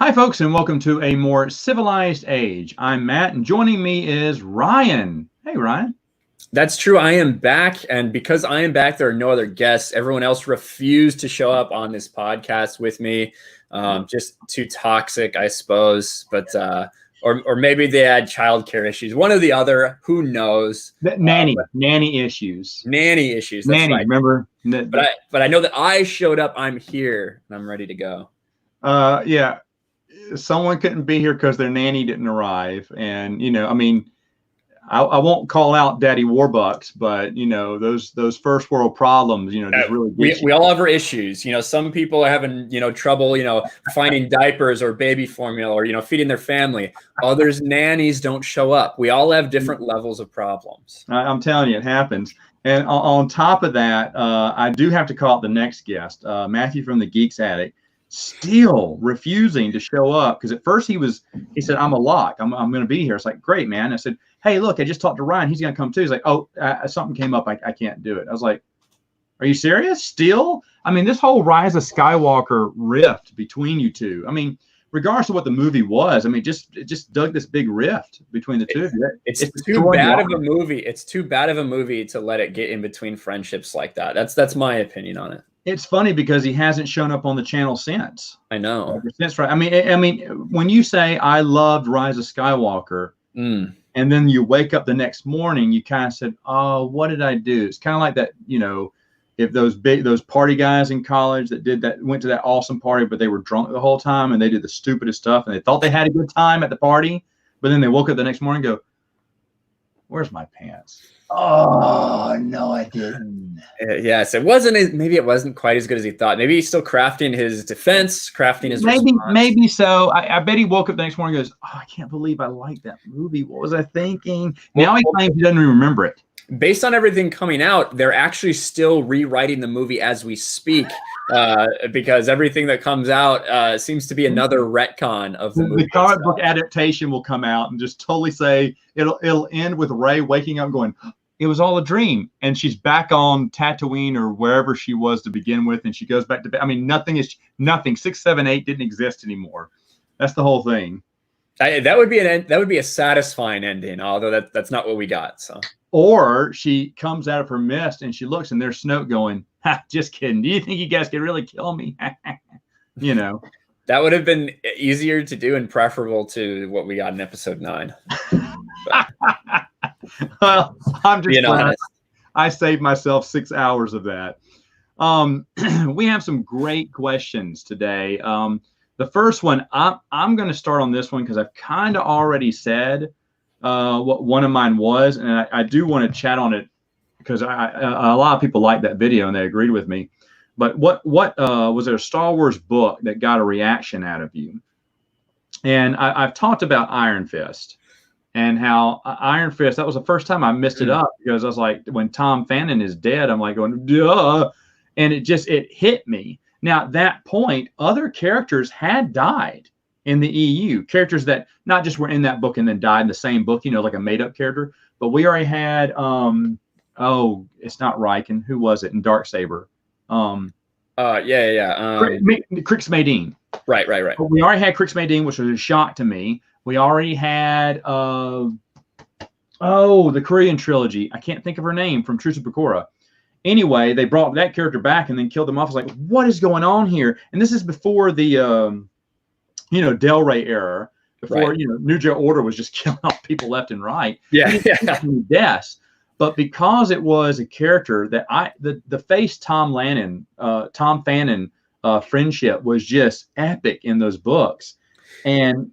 Hi, folks, and welcome to A More Civilized Age. I'm Matt, and joining me is Ryan. Hey, Ryan. That's true. I am back. And because I am back, there are no other guests. Everyone else refused to show up on this podcast with me. Just too toxic, I suppose. Or maybe they had childcare issues. One or the other. Who knows? Nanny issues. Nanny issues. That's Nanny, right. remember? But I know that I showed up. I'm here and I'm ready to go. Yeah. Someone couldn't be here because their nanny didn't arrive. And, I won't call out Daddy Warbucks, but those first world problems, just really we all have our issues. Some people are having trouble finding diapers or baby formula or feeding their family. Others nannies don't show up. We all have different levels of problems. I'm telling you, it happens. And on top of that, I do have to call out the next guest, Matthew from the Geeks Attic, still refusing to show up because at first he said, I'm a lock. I'm going to be here. It's like, great, man. I said, hey, look, I just talked to Ryan. He's going to come too. He's like, oh, something came up. I can't do it. I was like, are you serious? Still? I mean, this whole Rise of Skywalker rift between you two. I mean, regardless of what the movie was, I mean, it just dug this big rift between the two of you. It's too bad of a movie. It's too bad of a movie to let it get in between friendships like that. That's my opinion on it. It's funny because he hasn't shown up on the channel since. I know. Since, right? I mean, when you say I loved Rise of Skywalker, and then you wake up the next morning, you kind of said, "Oh, what did I do?" It's kind of like that, if those party guys in college that went to that awesome party, but they were drunk the whole time and they did the stupidest stuff and they thought they had a good time at the party, but then they woke up the next morning and go, "Where's my pants?" Oh, no, I didn't. Yes, maybe it wasn't quite as good as he thought. Maybe he's still crafting his defense, crafting his response. Response. Maybe so. I bet he woke up the next morning and goes, "Oh, I can't believe I liked that movie. What was I thinking?" Now he claims he doesn't even remember it. Based on everything coming out, they're actually still rewriting the movie as we speak, because everything that comes out seems to be another retcon of the movie. The comic book adaptation will come out and just totally say it'll end with Rey waking up going, "It was all a dream," and she's back on Tatooine or wherever she was to begin with, and she goes back to bed. I mean, nothing. 6, 7, 8 didn't exist anymore. That's the whole thing. That would be a satisfying ending, although that's not what we got. So. Or she comes out of her mist and she looks and there's Snoke going, "Ha, just kidding. Do you think you guys could really kill me?" That would have been easier to do and preferable to what we got in episode 9. Well, I'm just honest. I saved myself 6 hours of that. We have some great questions today. The first one, I'm going to start on this one because I've kind of already said what one of mine was, and I do want to chat on it because a lot of people liked that video and they agreed with me. But what was there a Star Wars book that got a reaction out of you? And I've talked about Iron Fist and how Iron Fist, that was the first time I messed it up because I was like, when Tom Fannin is dead, I'm like going, duh. And it hit me. Now, at that point, other characters had died in the EU, characters that not just were in that book and then died in the same book, like a made up character, but we already had, it's not Riken. Who was it in Darksaber? Crix Madine. Right. But we already had Crix Madine, which was a shock to me. We already had, the Korean trilogy. I can't think of her name from Truce of Bakura. Anyway, they brought that character back and then killed them off. I was like, what is going on here? And this is before the, Del Rey era, before, right. New Jedi Order was just killing off people left and right. Yeah. Deaths. But because it was a character that the face Tom Fannin friendship was just epic in those books. And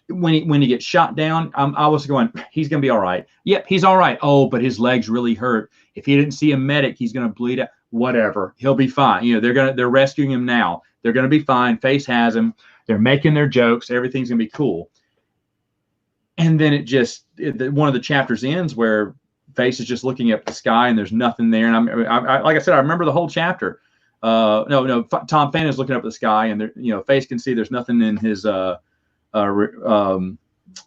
when he gets shot down, I was going, he's going to be all right. Yep, he's all right. Oh, but his legs really hurt. If he didn't see a medic, he's going to bleed out. Whatever. He'll be fine. They're rescuing him now. They're going to be fine. Face has him. They're making their jokes. Everything's going to be cool. And then one of the chapters ends where Face is just looking up at the sky and there's nothing there. And I like I said, I remember the whole chapter. Tom Fannin is looking up at the sky and Face can see there's nothing in his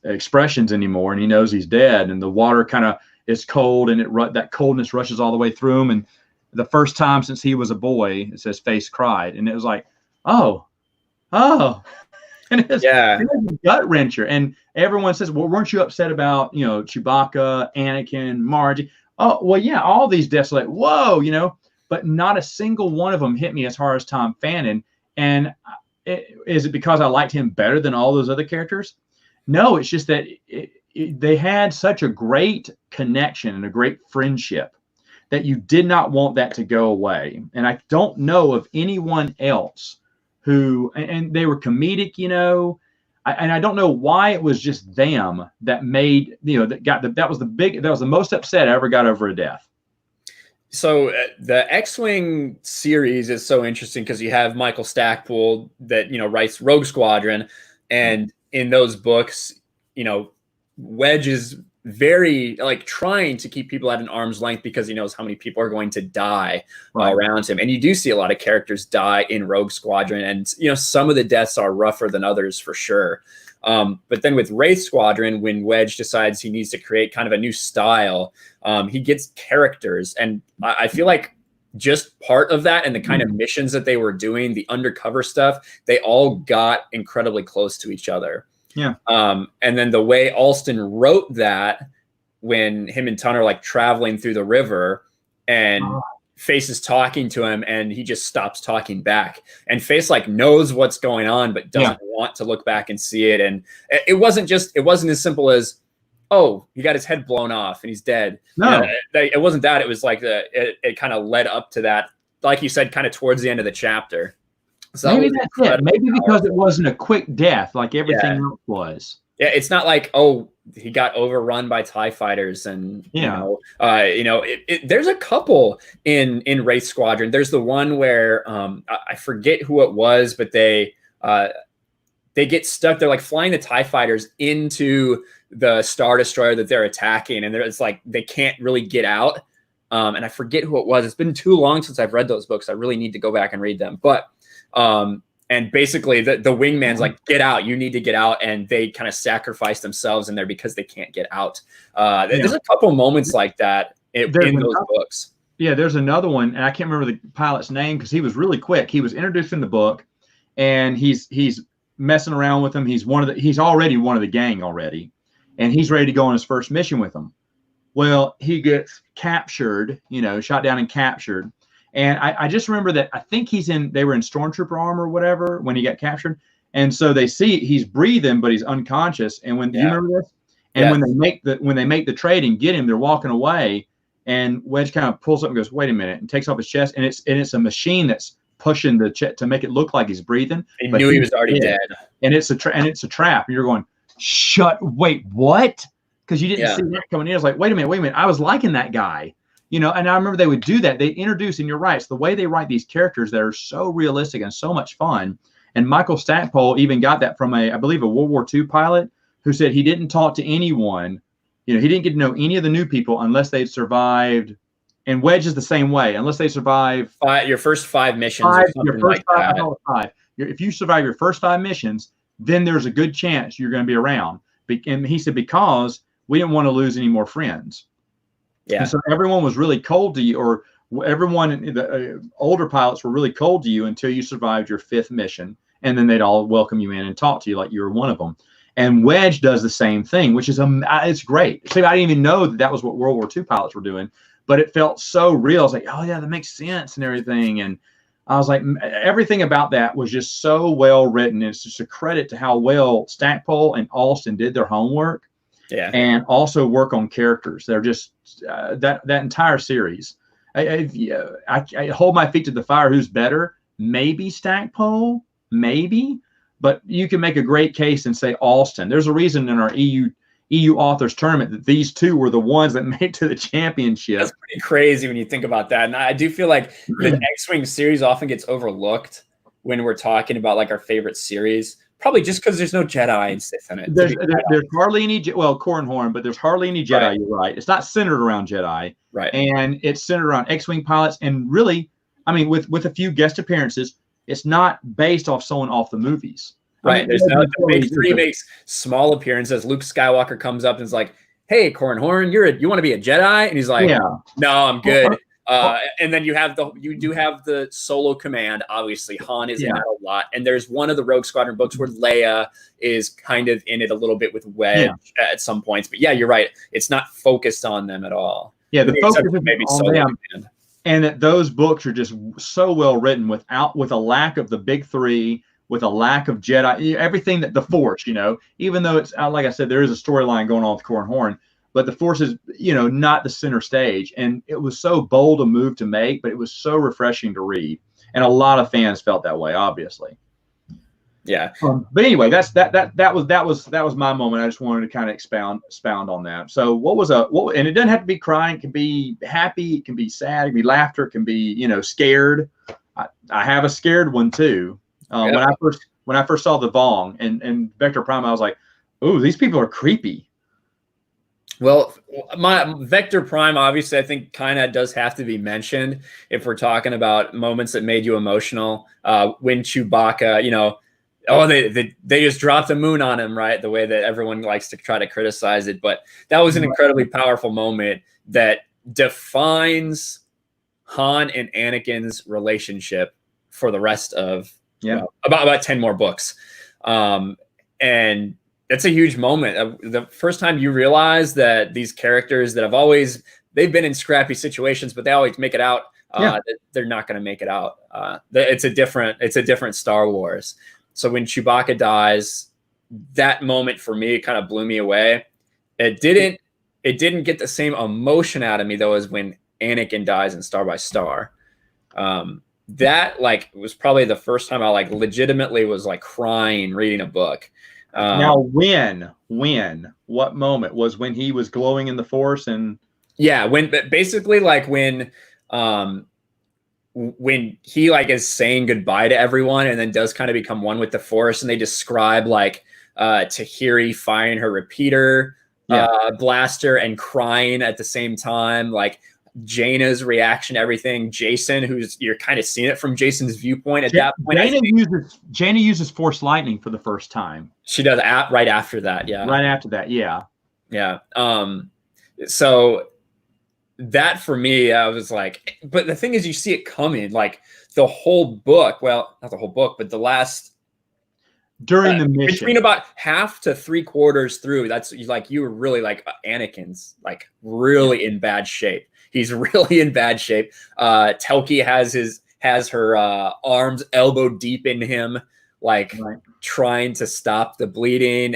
expressions anymore, and he knows he's dead. And the water kind of is cold, and that coldness rushes all the way through him. And the first time since he was a boy, it says Face cried, and it was like, oh, And it Yeah. was a gut wrencher. And everyone says, well, weren't you upset about, Chewbacca, Anakin, Margie? Oh, well, yeah, all these deaths are like, whoa, but not a single one of them hit me as hard as Tom Fannin. And is it because I liked him better than all those other characters? No, it's just that they had such a great connection and a great friendship that you did not want that to go away. And I don't know of anyone else who, and they were comedic, and I don't know why it was just them that made, that was the most upset I ever got over a death. So the X-Wing series is so interesting because you have Michael Stackpole that, writes Rogue Squadron. And in those books, Wedge is very trying to keep people at an arm's length because he knows how many people are going to die around him. And you do see a lot of characters die in Rogue Squadron. And, some of the deaths are rougher than others for sure. But then with Wraith Squadron, when Wedge decides he needs to create kind of a new style, he gets characters. And I feel like just part of that and the kind of missions that they were doing, the undercover stuff, they all got incredibly close to each other. Yeah. And then the way Alston wrote that, when him and Ton are traveling through the river and Face is talking to him and he just stops talking back, and Face knows what's going on but doesn't want to look back and see it. And it wasn't as simple as, oh, he got his head blown off and he's dead. No, it wasn't that. It was it kind of led up to that, like you said, kind of towards the end of the chapter. So maybe that's it. Maybe because it wasn't a quick death like everything else was. Yeah, it's not like, oh, he got overrun by TIE fighters, and there's a couple in Wraith Squadron. There's the one where I forget who it was, but they get stuck. They're flying the TIE fighters into the Star Destroyer that they're attacking, and it's they can't really get out. And I forget who it was. It's been too long since I've read those books. I really need to go back and read them. But and basically the wingman's get out, you need to get out. And they kind of sacrifice themselves in there because they can't get out. There's a couple moments like that in those books. Yeah, there's another one, and I can't remember the pilot's name because he was really quick. He was introduced in the book, and he's messing around with them. He's already one of the gang already, and he's ready to go on his first mission with them. Well, he gets captured, shot down and captured. And I just remember that I think they were in stormtrooper armor or whatever when he got captured. And so they see he's breathing, but he's unconscious. And do you remember this? And when they make the trade and get him, they're walking away, and Wedge kind of pulls up and goes, wait a minute, and takes off his chest. And it's a machine that's pushing the chest to make it look like he's breathing. He knew he was already dead. And it's a trap. And you're going, wait, what? Because you didn't see that coming in. I was like, wait a minute. I was liking that guy. And I remember they would do that. They introduce, and you're right, it's the way they write these characters that are so realistic and so much fun. And Michael Stackpole even got that from I believe a World War II pilot who said he didn't talk to anyone. He didn't get to know any of the new people unless they'd survived. And Wedge is the same way, unless they survive your first 5 missions or something like that. If you survive your first 5 missions, then there's a good chance you're going to be around. And he said, because we didn't want to lose any more friends. Yeah. And so everyone was really cold to you, or everyone, the older pilots were really cold to you until you survived your 5th mission. And then they'd all welcome you in and talk to you like you were one of them. And Wedge does the same thing, which is it's great. See, I didn't even know that was what World War II pilots were doing, but it felt so real. I was like, oh yeah, that makes sense and everything. And I was like, everything about that was just so well written. It's just a credit to how well Stackpole and Alston did their homework. Yeah, and also work on characters. They're just that entire series. I hold my feet to the fire. Who's better? Maybe Stackpole, maybe, but you can make a great case and say Alston. There's a reason in our EU authors tournament that these two were the ones that made it to the championship. That's pretty crazy when you think about that. And I do feel like the X-Wing series often gets overlooked when we're talking about our favorite series. Probably just because there's no Jedi and Sith in it. There's hardly any, Corran Horn, but there's hardly any Jedi. Right. You're right. It's not centered around Jedi. Right. And it's centered around X-Wing pilots. And really, with a few guest appearances, it's not based off someone off the movies. Right. There's the big 3 makes small appearances. Luke Skywalker comes up and is like, hey, Corran Horn, you want to be a Jedi? And he's like, no, I'm good. And then you do have the solo command. Obviously, Han is in that a lot. And there's one of the Rogue Squadron books where Leia is kind of in it a little bit with Wedge at some points. But yeah, you're right. It's not focused on them at all. Yeah, the focus is maybe on them. Command. And that those books are just so well written with a lack of the big three, with a lack of Jedi, everything that the Force, even though it's like I said, there is a storyline going on with Corran Horn. But the Force is, not the center stage. And it was so bold a move to make, but it was so refreshing to read. And a lot of fans felt that way, obviously. Yeah. But anyway, that was my moment. I just wanted to kind of expound on that. So and it doesn't have to be crying. It can be happy. It can be sad. It can be laughter. It can be, scared. I have a scared one too. When I first saw the Vong and Vector Prime, I was like, "Ooh, these people are creepy." Well, my Vector Prime, obviously, I think kind of does have to be mentioned if we're talking about moments that made you emotional. When Chewbacca, they just dropped the moon on him, right? The way that everyone likes to try to criticize it. But that was an incredibly powerful moment that defines Han and Anakin's relationship for the rest of about 10 more books. And that's a huge moment. The first time you realize that these characters that they've been in scrappy situations, but they always make it out. They're not going to make it out. It's a different Star Wars. So when Chewbacca dies, that moment for me kind of blew me away. It didn't get the same emotion out of me though as when Anakin dies in Star by Star. That was probably the first time I legitimately was crying reading a book. Now, what moment was when he was glowing in the Force and? Yeah, when he is saying goodbye to everyone and then does kind of become one with the Force, and they describe Tahiri firing her repeater blaster and crying at the same time, Jaina's reaction to everything. Jason, you're kind of seeing it from Jason's viewpoint at that point. Jaina uses Force Lightning for the first time. She does right after that. Yeah. Right after that. Yeah. Yeah. So that for me, I was like, but the thing is, you see it coming, the whole book. Well, not the whole book, but the last. During the mission. Between about half to 3/4 through, that's you were really Anakin's really in bad shape. He's really in bad shape. Telki has her arms elbow deep in him, trying to stop the bleeding.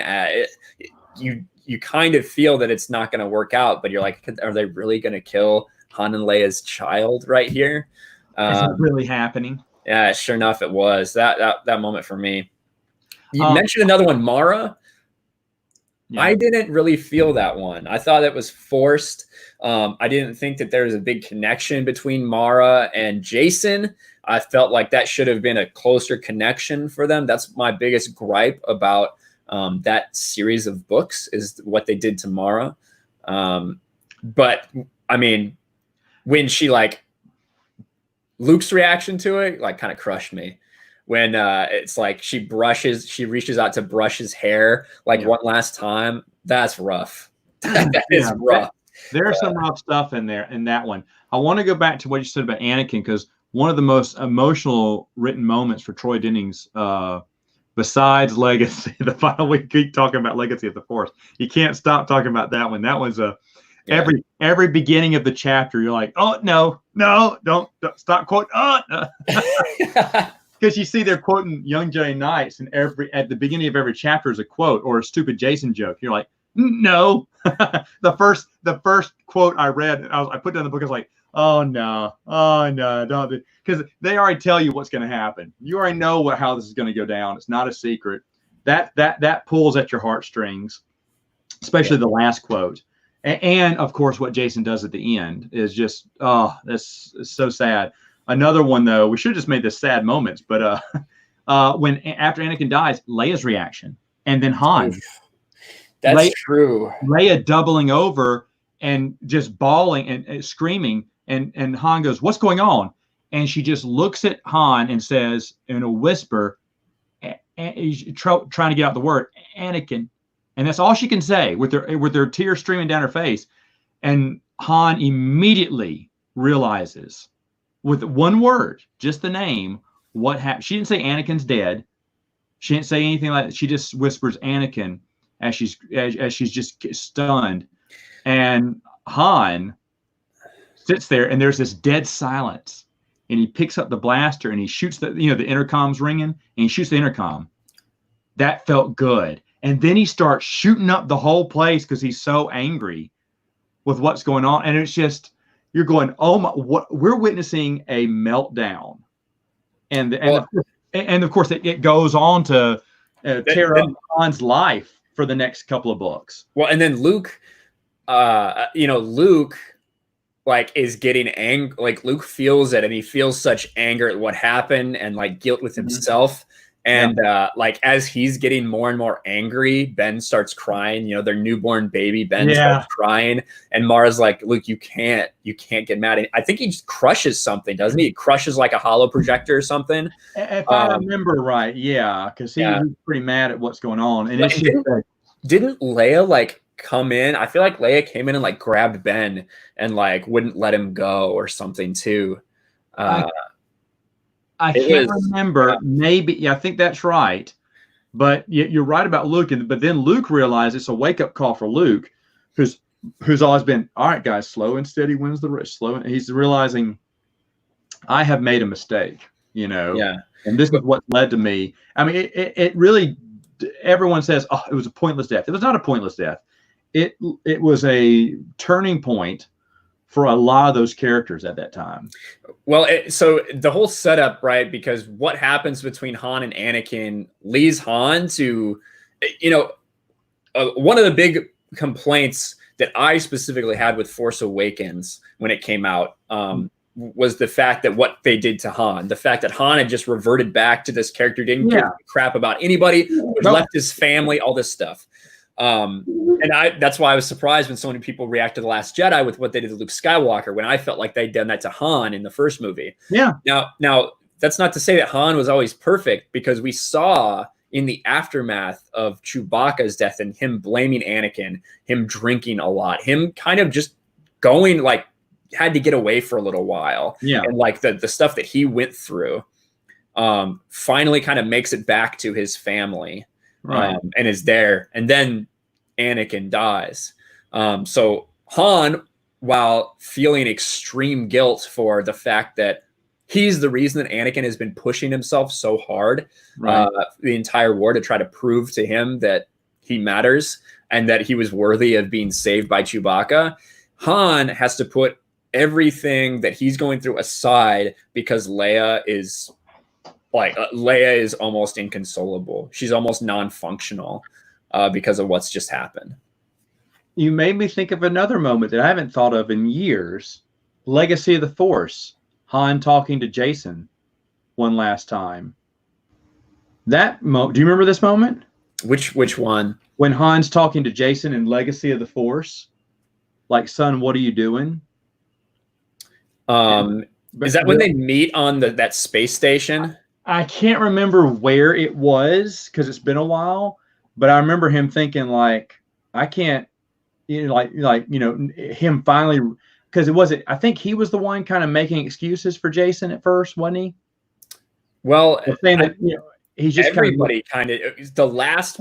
You kind of feel that it's not going to work out, but you're like, are they really going to kill Han and Leia's child right here? Is it really happening? Yeah, sure enough, it was that moment for me. You mentioned another one, Mara. Yeah. I didn't really feel that one. I thought it was forced. I didn't think that there was a big connection between Mara and Jason. I felt like that should have been a closer connection for them. That's my biggest gripe about that series of books is what they did to Mara. But I mean, when she Luke's reaction to it, kind of crushed me. When it's she reaches out to brush his hair one last time. That's rough. That is rough. There's some rough stuff in there in that one. I want to go back to what you said about Anakin, because one of the most emotional written moments for Troy Dennings, besides Legacy, the final, we keep talking about Legacy of the Force. You can't stop talking about that one. That was every beginning of the chapter, you're like, oh no, don't stop quoting. Oh, no. Because you see they're quoting Young Jedi Knights, and at the beginning of every chapter is a quote or a stupid Jason joke. You're like, no. the first quote I read, I put down the book. I was like, oh no, don't, because they already tell you what's going to happen. You already know how this is going to go down. It's not a secret. That pulls at your heartstrings, especially the last quote. And of course, what Jason does at the end is just, that's so sad. Another one, though, we should have just made this sad moments, but when after Anakin dies, Leia's reaction, and then Han. That's true. Leia doubling over and just bawling and screaming, and Han goes, "What's going on?" And she just looks at Han and says in a whisper, trying to get out the word, "Anakin," and that's all she can say with her tears streaming down her face. And Han immediately realizes with one word, just the name, what happened. She didn't say Anakin's dead. She didn't say anything like that. She just whispers Anakin as she's just stunned. And Han sits there, and there's this dead silence. And he picks up the blaster and he shoots the intercom's ringing, and he shoots the intercom. That felt good. And then he starts shooting up the whole place because he's so angry with what's going on. And it's just, you're going, oh my, what we're witnessing a meltdown. And of course it goes on to tear up Han's life for the next couple of books. Well, and then Luke, Luke like is getting angry. Like Luke feels it, and he feels such anger at what happened and like guilt with himself. And like as he's getting more and more angry, Ben starts crying. Their newborn baby Ben starts crying, and Mara's like, "Luke, you can't get mad." And I think he just crushes something, doesn't he? He crushes like a hollow projector or something. If I remember right, because he's pretty mad at what's going on. And didn't Leia like come in? I feel like Leia came in and like grabbed Ben and like wouldn't let him go or something too. I can't remember. Maybe, I think that's right. But you're right about Luke. But then Luke realized it's a wake-up call for Luke, who's always been, all right, guys, slow and steady wins the race. He's realizing, I have made a mistake, Yeah. And this is what led to me. I mean, it really, everyone says, oh, it was a pointless death. It was not a pointless death. It was a turning point for a lot of those characters at that time. Well, so the whole setup, right? Because what happens between Han and Anakin leads Han to, one of the big complaints that I specifically had with Force Awakens when it came out was the fact that what they did to Han, the fact that Han had just reverted back to this character, didn't give a crap about anybody, left his family, all this stuff. And that's why I was surprised when so many people react to The Last Jedi with what they did to Luke Skywalker, when I felt like they'd done that to Han in the first movie. Yeah. Now that's not to say that Han was always perfect, because we saw in the aftermath of Chewbacca's death and him blaming Anakin, him drinking a lot, him kind of just going like had to get away for a little while. Yeah. And like the stuff that he went through finally kind of makes it back to his family. Right. And is there, and then Anakin dies. So Han, while feeling extreme guilt for the fact that he's the reason that Anakin has been pushing himself so hard the entire war to try to prove to him that he matters and that he was worthy of being saved by Chewbacca, Han has to put everything that he's going through aside because Leia is almost inconsolable. She's almost non-functional because of what's just happened. You made me think of another moment that I haven't thought of in years. Legacy of the Force. Han talking to Jason one last time. Do you remember this moment? Which one? When Han's talking to Jason in Legacy of the Force. Like, son, what are you doing? Is that when they meet on that space station? I can't remember where it was because it's been a while, but I remember him thinking like, I can't, him finally, because I think he was the one kind of making excuses for Jason at first, wasn't he? Well, saying that, he's just everybody the last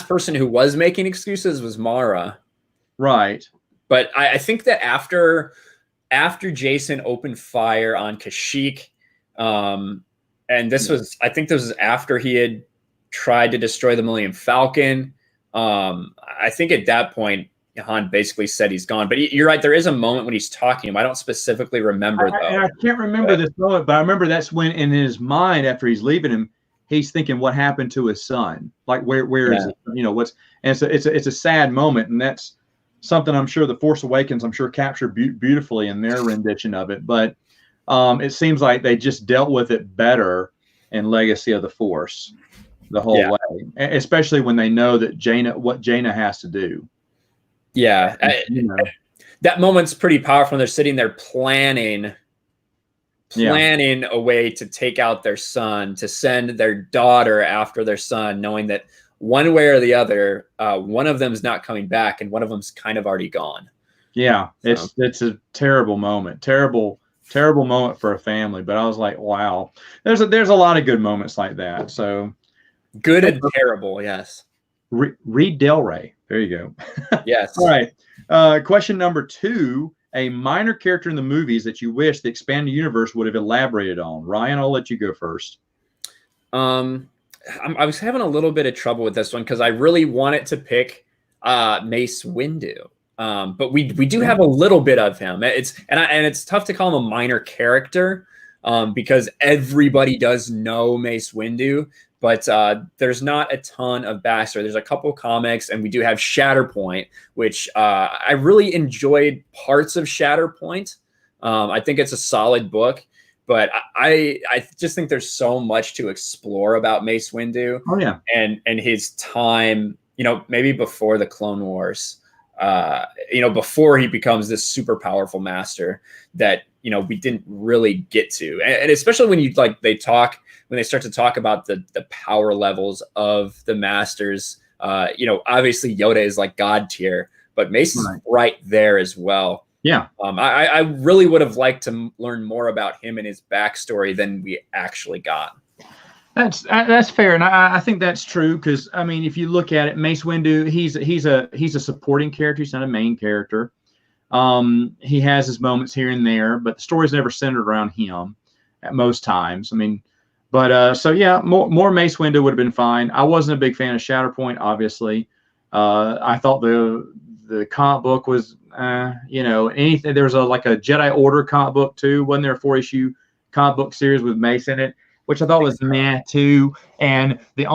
person who was making excuses was Mara. Right. But I think that after Jason opened fire on Kashyyyk, and I think this was after he had tried to destroy the Millennium Falcon. I think at that point, Han basically said he's gone. But you're right. There is a moment when he's talking to him. I don't specifically remember, though. I can't remember this moment, but I remember that's when in his mind, after he's leaving him, he's thinking what happened to his son? Like, where is it? And so it's a sad moment. And that's something I'm sure The Force Awakens, captured beautifully in their rendition of it. But it seems like they just dealt with it better in Legacy of the Force the whole way, especially when they know that what Jaina has to do. Yeah. That moment's pretty powerful when they're sitting there planning a way to take out their son, to send their daughter after their son, knowing that one way or the other, one of them's not coming back and one of them's kind of already gone. Yeah, So it's a terrible moment. Terrible moment for a family. But I was like, wow. There's a lot of good moments like that. So good and terrible, yes. Reed Delray. There you go. Yes. All right. Question number 2. A minor character in the movies that you wish the expanded universe would have elaborated on. Ryan, I'll let you go first. I was having a little bit of trouble with this one because I really wanted to pick Mace Windu. But we do have a little bit of him. It's tough to call him a minor character because everybody does know Mace Windu, but there's not a ton of backstory. There's a couple comics, and we do have Shatterpoint, which I really enjoyed parts of Shatterpoint. I think it's a solid book. But I just think there's so much to explore about Mace Windu. Oh yeah, and his time, maybe before the Clone Wars, before he becomes this super powerful master that we didn't really get to, and especially when when they start to talk about the power levels of the masters. Obviously Yoda is like God tier, but Mace is right there as well. Yeah. I really would have liked to learn more about him and his backstory than we actually got. That's fair, and I think that's true because I mean, if you look at it, Mace Windu, he's a supporting character. He's not a main character. He has his moments here and there, but the story's never centered around him at most times. I mean, but so yeah, more Mace Windu would have been fine. I wasn't a big fan of Shatterpoint, obviously. I thought the comic book was anything. There was a Jedi Order comic book too. Wasn't there a 4-issue comic book series with Mace in it, which I thought was meh too. And the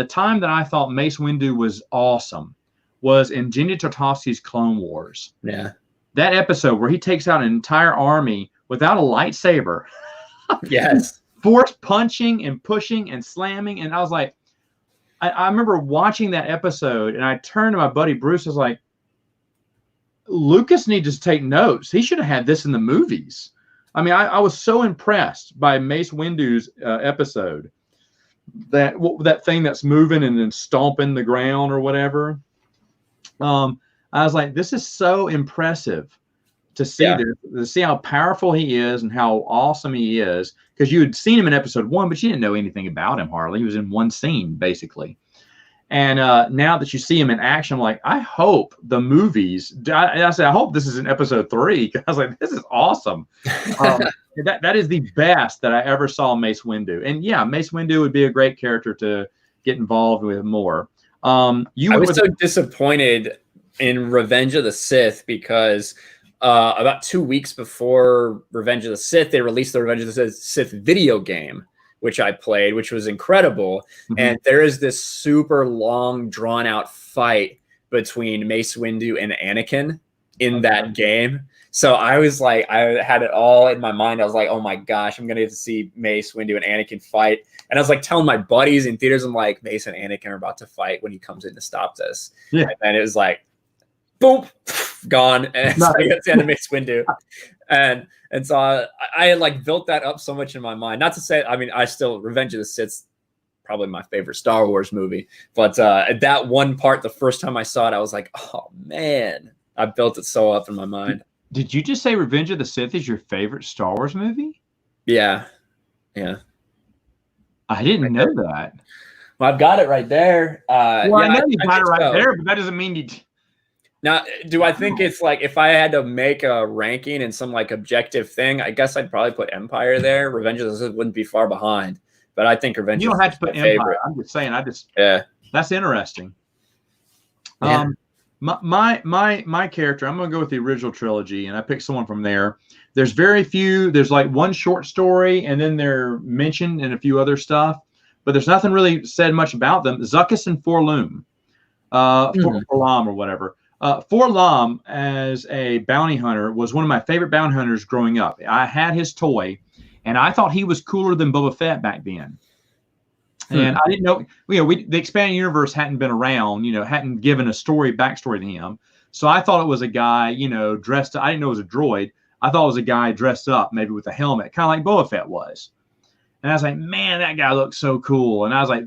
time that I thought Mace Windu was awesome was in Genndy Tartakovsky's Clone Wars. Yeah. That episode where he takes out an entire army without a lightsaber. Yes. Force punching and pushing and slamming. And I was like, I remember watching that episode and I turned to my buddy Bruce. I was like, Lucas needs to take notes. He should have had this in the movies. I mean, I was so impressed by Mace Windu's episode. That thing that's moving and then stomping the ground or whatever. I was like, this is so impressive to see to see how powerful he is and how awesome he is. Because you had seen him in episode 1, but you didn't know anything about him hardly. He was in one scene, basically. And now that you see him in action, I'm like, I hope the movies. I said, I hope this is in episode 3. I was like, this is awesome. That is the best that I ever saw Mace Windu. And yeah, Mace Windu would be a great character to get involved with more. I was so disappointed in Revenge of the Sith because about 2 weeks before Revenge of the Sith, they released the Revenge of the Sith video game, which I played, which was incredible. Mm-hmm. And there is this super long, drawn out fight between Mace Windu and Anakin in that game. So I was like, I had it all in my mind. I was like, oh my gosh, I'm going to get to see Mace Windu and Anakin fight. And I was like telling my buddies in theaters, I'm like, Mace and Anakin are about to fight when he comes in to stop this. Yeah. And it was like, boom, gone. And so I got to end Mace Windu. And so I had built that up so much in my mind. Not to say, I mean, Revenge of the Sith's probably my favorite Star Wars movie. But that one part, the first time I saw it, I was like, oh man, I built it so up in my mind. Did you just say Revenge of the Sith is your favorite Star Wars movie? Yeah. Yeah. I didn't know that. Well, I've got it right there. I know you got it right there, but that doesn't mean you... Now, do I think it's if I had to make a ranking and some objective thing, I guess I'd probably put Empire there. Revenge of the Sith wouldn't be far behind, but I think Revenge. You don't have to put Empire. Favorite. I'm just saying. That's interesting. Yeah. My character, I'm going to go with the original trilogy, and I picked someone from there. There's very few. There's one short story, and then they're mentioned in a few other stuff, but there's nothing really said much about them. Zuckuss and Forlum, Forlom or whatever. Forlom, as a bounty hunter, was one of my favorite bounty hunters growing up. I had his toy, and I thought he was cooler than Boba Fett back then. And I didn't know, the expanded universe hadn't been around, hadn't given a backstory to him. So I thought it was a guy, dressed up. I didn't know it was a droid. I thought it was a guy dressed up, maybe with a helmet, kind of like Boba Fett was. And I was like, man, that guy looks so cool. And I was like,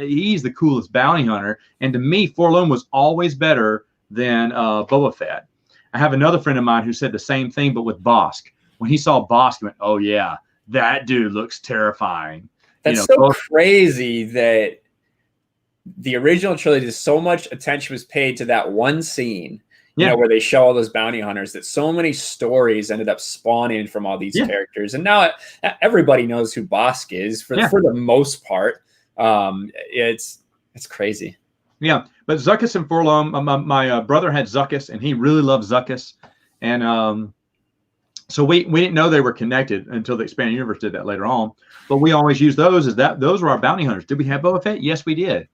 he's the coolest bounty hunter. And to me, Forlom was always better than Boba Fett. I have another friend of mine who said the same thing, but with Bosk. When he saw Bosk, he went, "Oh yeah, that dude looks terrifying." That's so crazy that the original trilogy, so much attention was paid to that one scene, where they show all those bounty hunters, that so many stories ended up spawning from all these characters. And now everybody knows who Bosk is for the most part. It's crazy. Yeah, but Zuckuss and Forlom, my brother had Zuckuss, and he really loved Zuckuss. And so we didn't know they were connected until the Expanded Universe did that later on. But we always used those as those were our bounty hunters. Did we have Boba Fett? Yes, we did.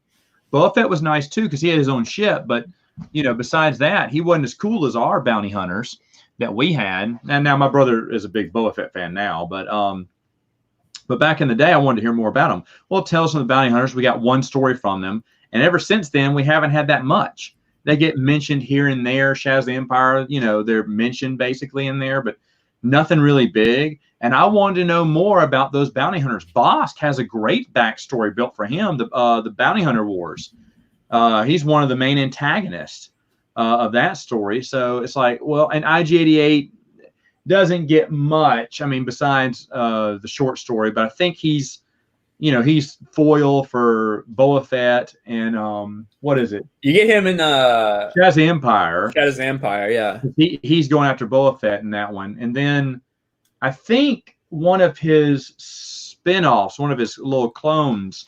Boba Fett was nice too because he had his own ship. But besides that, he wasn't as cool as our bounty hunters that we had. And now my brother is a big Boba Fett fan now. But back in the day, I wanted to hear more about them. Well, Tales from the Bounty Hunters, we got one story from them. And ever since then, we haven't had that much. They get mentioned here and there. Shaz the Empire, they're mentioned basically in there, but nothing really big. And I wanted to know more about those bounty hunters. Bosk has a great backstory built for him, the Bounty Hunter Wars. He's one of the main antagonists of that story. So it's like, well, and IG-88 doesn't get much, besides the short story, but I think he's foil for Boba Fett and what is it? You get him in Shaz the Empire. Shaz the Empire, yeah. He's going after Boba Fett in that one. And then I think one of his spin-offs, one of his little clones,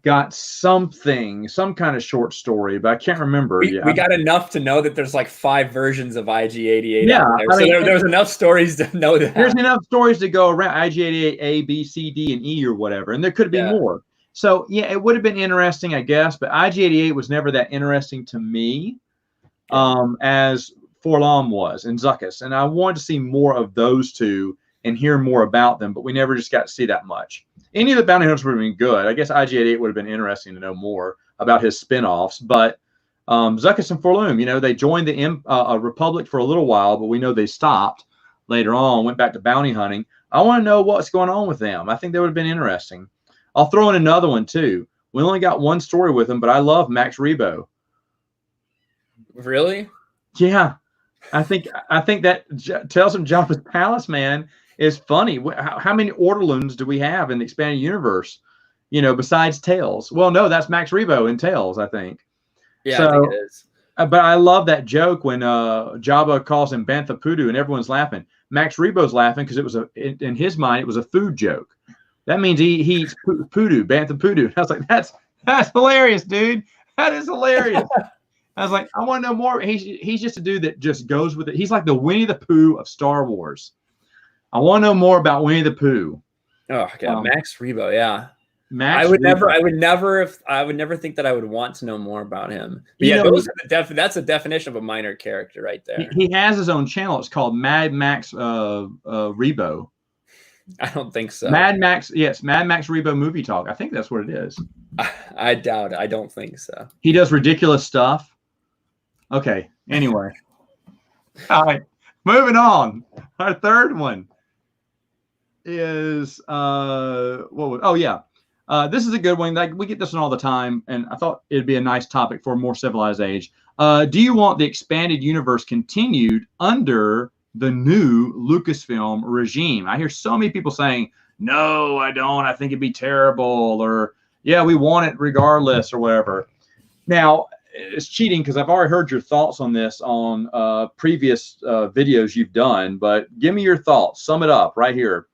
got some kind of short story, but I can't remember. We got enough to know that there's like 5 versions of IG-88 out there. So there was enough stories to know that. There's enough stories to go around, IG-88 A, B, C, D, and E or whatever, and there could be more. So, it would have been interesting, I guess, but IG-88 was never that interesting to me as Forlom was and Zuckuss, and I wanted to see more of those two and hear more about them, but we never just got to see that much. Any of the bounty hunters would have been good. I guess IG-88 would have been interesting to know more about his spin-offs. But Zuckuss and Forlom, they joined the Republic for a little while, but we know they stopped later on, went back to bounty hunting. I want to know what's going on with them. I think that would have been interesting. I'll throw in another one, too. We only got one story with him, but I love Max Rebo. Really? Yeah. I think that Tales from Jabba's Palace, man, is funny. How many Orderloons do we have in the Expanded Universe, besides Tales? Well, no, that's Max Rebo in Tales, I think. Yeah, I think it is. But I love that joke when Jabba calls him Bantha Poodoo and everyone's laughing. Max Rebo's laughing because it was in his mind, it was a food joke. That means he eats poodoo, Bantha Poodoo. And I was like, that's hilarious, dude. That is hilarious. I was like, I want to know more. He's just a dude that just goes with it. He's like the Winnie the Pooh of Star Wars. I want to know more about Winnie the Pooh. Oh God, Max Rebo, yeah. Max I would Rebo. never think that I would want to know more about him. But that's a definition of a minor character right there. He has his own channel. It's called Mad Max Rebo. I don't think so. Mad Max Rebo Movie Talk. I think that's what it is. I doubt it. I don't think so. He does ridiculous stuff. Okay. Anyway. All right. Moving on. Our third one is this is a good one. Like, we get this one all the time, and I thought it'd be a nice topic for a More Civilized Age. Do you want the Expanded Universe continued under the new Lucasfilm regime? I hear so many people saying, no, I don't. I think it'd be terrible, or yeah, we want it regardless, or whatever. Now, it's cheating because I've already heard your thoughts on this on previous videos you've done, but give me your thoughts. Sum it up right here.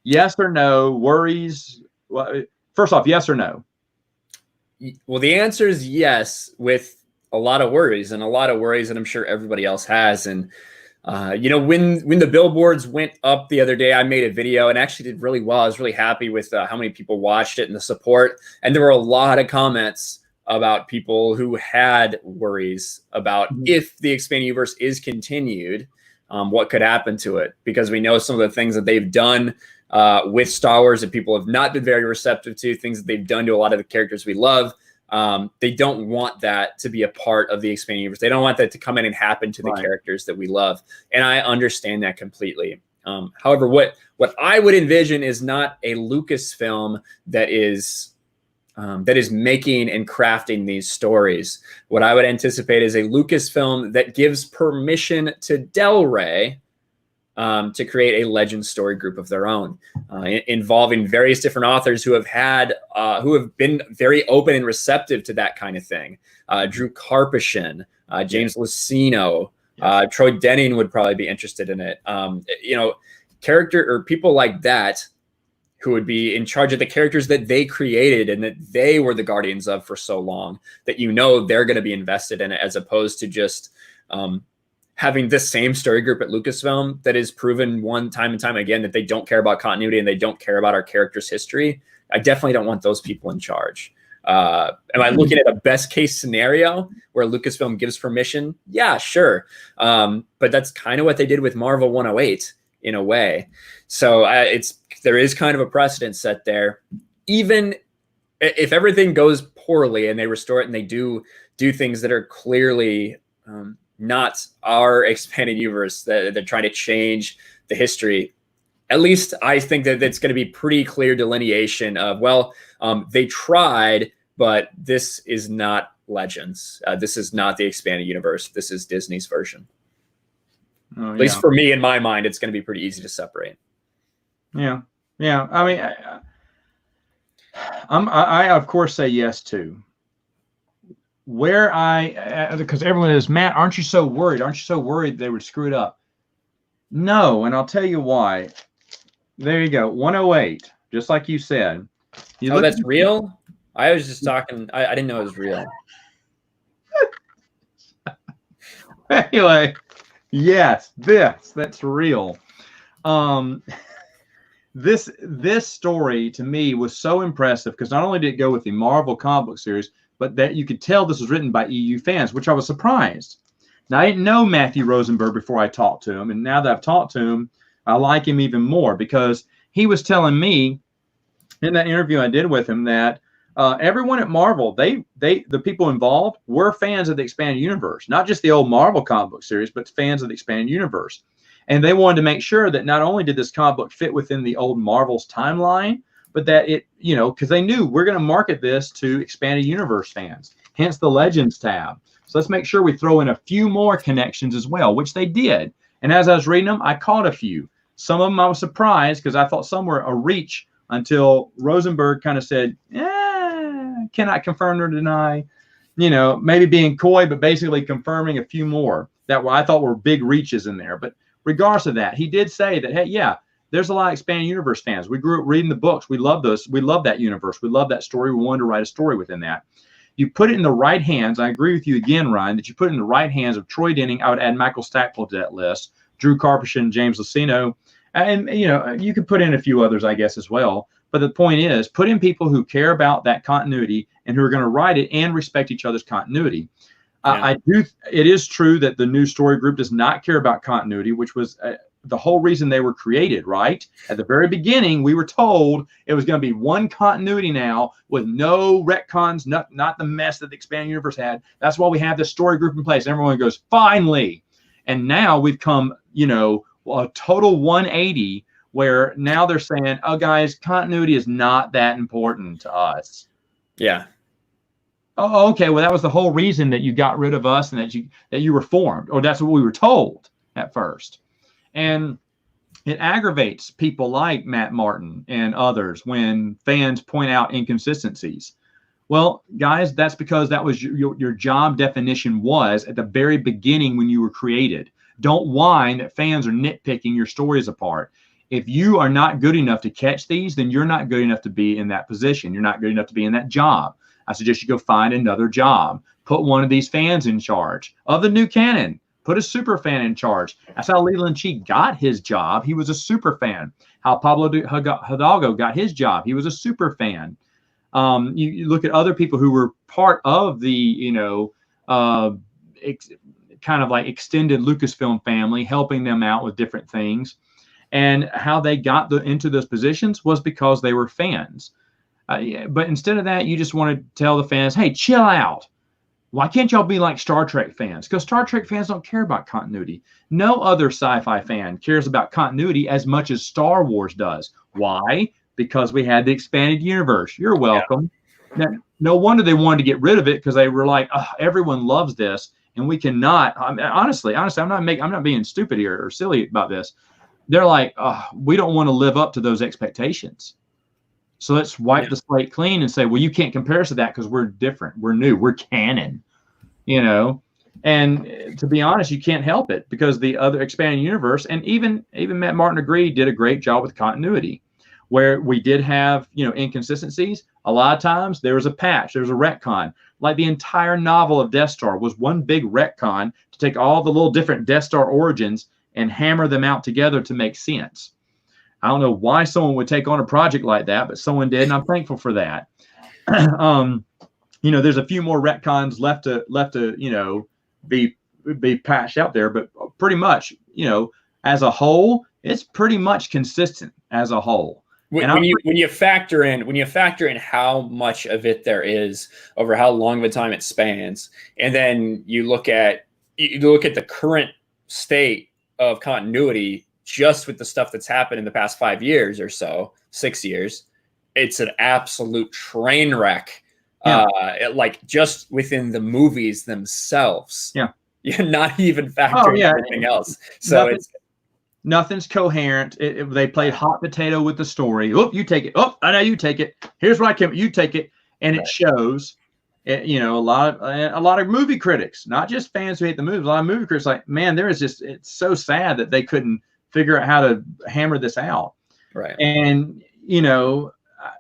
Yes or no? Worries? Well, first off, yes or no? Well, the answer is yes, with a lot of worries, and I'm sure everybody else has. And when the billboards went up the other day, I made a video and actually did really well. I was really happy with how many people watched it and the support. And there were a lot of comments about people who had worries about if the Expanded Universe is continued, what could happen to it, because we know some of the things that they've done with Star Wars that people have not been very receptive to, things that they've done to a lot of the characters we love. They don't want that to be a part of the Expanded Universe. They don't want that to come in and happen to the characters that we love. And I understand that completely. However, what I would envision is not a Lucasfilm that is that is making and crafting these stories. What I would anticipate is a Lucasfilm that gives permission to Del Rey to create a legend story group of their own, involving various different authors who have been very open and receptive to that kind of thing. Drew Karpyshyn, James Luceno, Troy Denning would probably be interested in it. Character or people like that who would be in charge of the characters that they created and that they were the guardians of for so long, that they're going to be invested in it, as opposed to just having the same story group at Lucasfilm that is proven one time and time again that they don't care about continuity and they don't care about our characters' history. I definitely don't want those people in charge. Am I looking at a best case scenario where Lucasfilm gives permission? Yeah, sure. But that's kind of what they did with Marvel 108 in a way. So there is kind of a precedent set there. Even if everything goes poorly and they restore it and they do things that are clearly not our expanded universe, that they're trying to change the history, at least I think that it's going to be pretty clear delineation of, they tried, but this is not Legends. This is not the expanded universe. This is Disney's version. At least for me, in my mind, it's going to be pretty easy to separate. Yeah. I mean, I of course say yes too. Because everyone is, Matt, aren't you so worried? Aren't you so worried they would screw it up? No, and I'll tell you why. There you go, 108, just like you said. That's real? I was just talking. I didn't know it was real. Anyway, yes, that's real. This story to me was so impressive because not only did it go with the Marvel comic book series, but that you could tell this was written by EU fans, which I was surprised. Now, I didn't know Matthew Rosenberg before I talked to him, and now that I've talked to him, I like him even more because he was telling me in that interview I did with him that everyone at Marvel, the people involved were fans of the expanded universe, not just the old Marvel comic book series, but fans of the expanded universe. And they wanted to make sure that not only did this comic book fit within the old Marvel's timeline, but that it, because they knew we're going to market this to expanded universe fans, hence the Legends tab. So let's make sure we throw in a few more connections as well, which they did. And as I was reading them, I caught a few. Some of them I was surprised because I thought some were a reach until Rosenberg kind of said, cannot confirm or deny, maybe being coy, but basically confirming a few more that I thought were big reaches in there. But regardless of that, he did say that, hey, yeah, there's a lot of expanded universe fans. We grew up reading the books. We love those. We love that universe. We love that story. We wanted to write a story within that. You put it in the right hands. I agree with you again, Ryan, that you put it in the right hands of Troy Denning. I would add Michael Stackpole to that list, Drew Karpyshyn, James Luceno, and you could put in a few others, I guess, as well. But the point is, put in people who care about that continuity and who are going to write it and respect each other's continuity. Yeah. It is true that the new story group does not care about continuity, which was the whole reason they were created, right? At the very beginning, we were told it was going to be one continuity now with no retcons, not the mess that the expanded universe had. That's why we have this story group in place. Everyone goes, finally. And now we've come, a total 180 where now they're saying, oh, guys, continuity is not that important to us. Yeah. Oh, okay. Well, that was the whole reason that you got rid of us and that you reformed, or that's what we were told at first. And it aggravates people like Matt Martin and others when fans point out inconsistencies. Well, guys, that's because that was your job definition was at the very beginning when you were created. Don't whine that fans are nitpicking your stories apart. If you are not good enough to catch these, then you're not good enough to be in that position. You're not good enough to be in that job. I suggest you go find another job. Put one of these fans in charge of the new canon. Put a super fan in charge. That's how Leland Chee got his job. He was a super fan. How Pablo Hidalgo got his job. He was a super fan. You look at other people who were part of the, kind of like extended Lucasfilm family, helping them out with different things. And how they got into those positions was because they were fans. But instead of that, you just want to tell the fans, hey, chill out. Why can't y'all be like Star Trek fans? Because Star Trek fans don't care about continuity. No other sci-fi fan cares about continuity as much as Star Wars does. Why? Because we had the expanded universe. You're welcome. no wonder they wanted to get rid of it, because they were like, oh, everyone loves this, and we cannot. I mean, honestly, I'm not being stupid here or silly about this. They're like, oh, we don't want to live up to those expectations. So let's wipe the slate clean and say, well, you can't compare us to that because we're different. We're new. We're canon, you know. And to be honest, you can't help it, because the other expanded universe, and even Matt Martin agreed, did a great job with continuity, where we did have, you know, inconsistencies. A lot of times there was a patch, there was a retcon. Like the entire novel of Death Star was one big retcon to take all the little different Death Star origins and hammer them out together to make sense. I don't know why someone would take on a project like that, but someone did, and I'm thankful for that. You know, there's a few more retcons left to you know, be patched out there, but pretty much, you know, as a whole, it's pretty much consistent as a whole. When you factor in how much of it there is over how long of a time it spans, and then you look at the current state of continuity just with the stuff that's happened in the past 5 years or so, 6 years, it's an absolute train wreck. Yeah. Like just within the movies themselves. Yeah. You're not even factoring anything else. So nothing's coherent. They played hot potato with the story. Oh, you take it. Oh, I know you take it. Here's what I can. You take it, and it shows. You know, a lot of movie critics, not just fans who hate the movies. A lot of movie critics like, man, it's so sad that they couldn't figure out how to hammer this out. Right. And you know,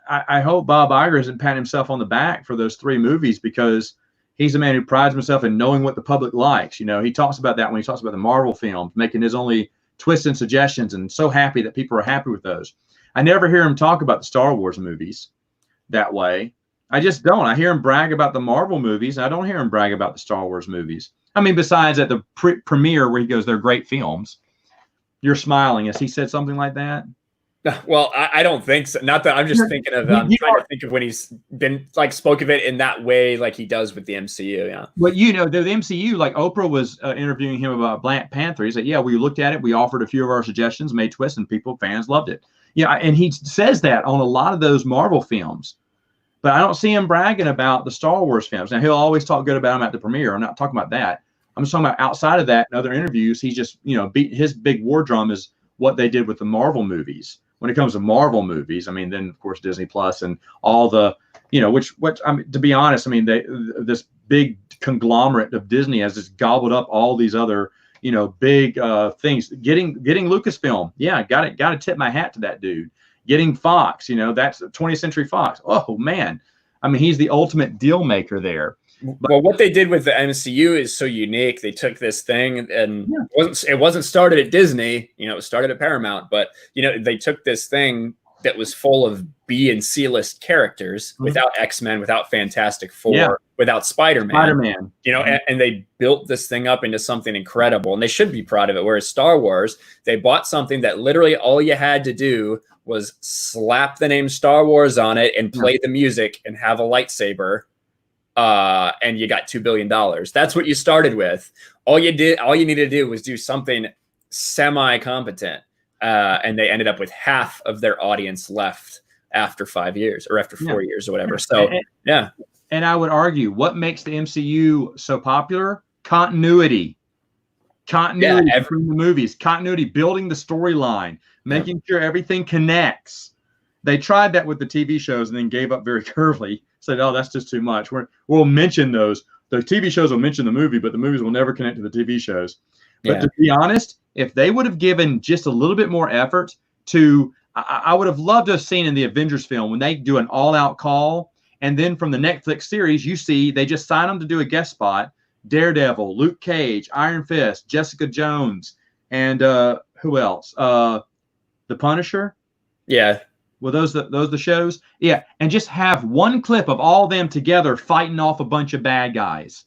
I hope Bob Iger isn't patting himself on the back for those 3 movies, because he's a man who prides himself in knowing what the public likes. You know, he talks about that when he talks about the Marvel films, making his only twists and suggestions, and so happy that people are happy with those. I never hear him talk about the Star Wars movies that way. I just don't. I hear him brag about the Marvel movies. I don't hear him brag about the Star Wars movies. I mean, besides at the premiere where he goes, they're great films. You're smiling. Has he said something like that? Well, I don't think so. Not that I'm just thinking of. I'm trying to think of when he's been like spoke of it in that way, like he does with the MCU. Yeah. Well, you know, the MCU, like Oprah was interviewing him about Black Panther. He said, "Yeah, we looked at it. We offered a few of our suggestions, made twists, and fans loved it." Yeah, and he says that on a lot of those Marvel films, but I don't see him bragging about the Star Wars films. Now he'll always talk good about them at the premiere. I'm not talking about that. I'm just talking about outside of that in other interviews. He's just, you know, his big war drum is what they did with the Marvel movies. When it comes to Marvel movies, I mean, then of course Disney Plus and all the, you know, which I mean, to be honest, I mean, this big conglomerate of Disney has just gobbled up all these other, you know, big things. Getting Lucasfilm, yeah, got to tip my hat to that dude. Getting Fox, you know, that's 20th Century Fox. Oh man, I mean, he's the ultimate deal maker there. But, well, what they did with the MCU is so unique. They took this thing, and it wasn't started at Disney. You know, it was started at Paramount. But you know, they took this thing that was full of B and C list characters, without X-Men, without Fantastic Four, without Spider-Man. You know, and they built this thing up into something incredible, and they should be proud of it. Whereas Star Wars, they bought something that literally all you had to do was slap the name Star Wars on it and play the music and have a lightsaber. And you got $2 billion. That's what you started with. All you needed to do was do something semi-competent. And they ended up with half of their audience left after 5 years or after 4 years or whatever. So, yeah. And I would argue, what makes the MCU so popular? Continuity. Continuity between the movies. Continuity, building the storyline, making sure everything connects. They tried that with the TV shows and then gave up very early. Said, oh, that's just too much. We'll mention those. The TV shows will mention the movie, but the movies will never connect to the TV shows. But to be honest, if they would have given just a little bit more effort to, I would have loved to have seen in the Avengers film when they do an all-out call, and then from the Netflix series, you see they just sign them to do a guest spot. Daredevil, Luke Cage, Iron Fist, Jessica Jones, and who else? The Punisher. Yeah. Well, those the shows? Yeah, and just have one clip of all them together fighting off a bunch of bad guys.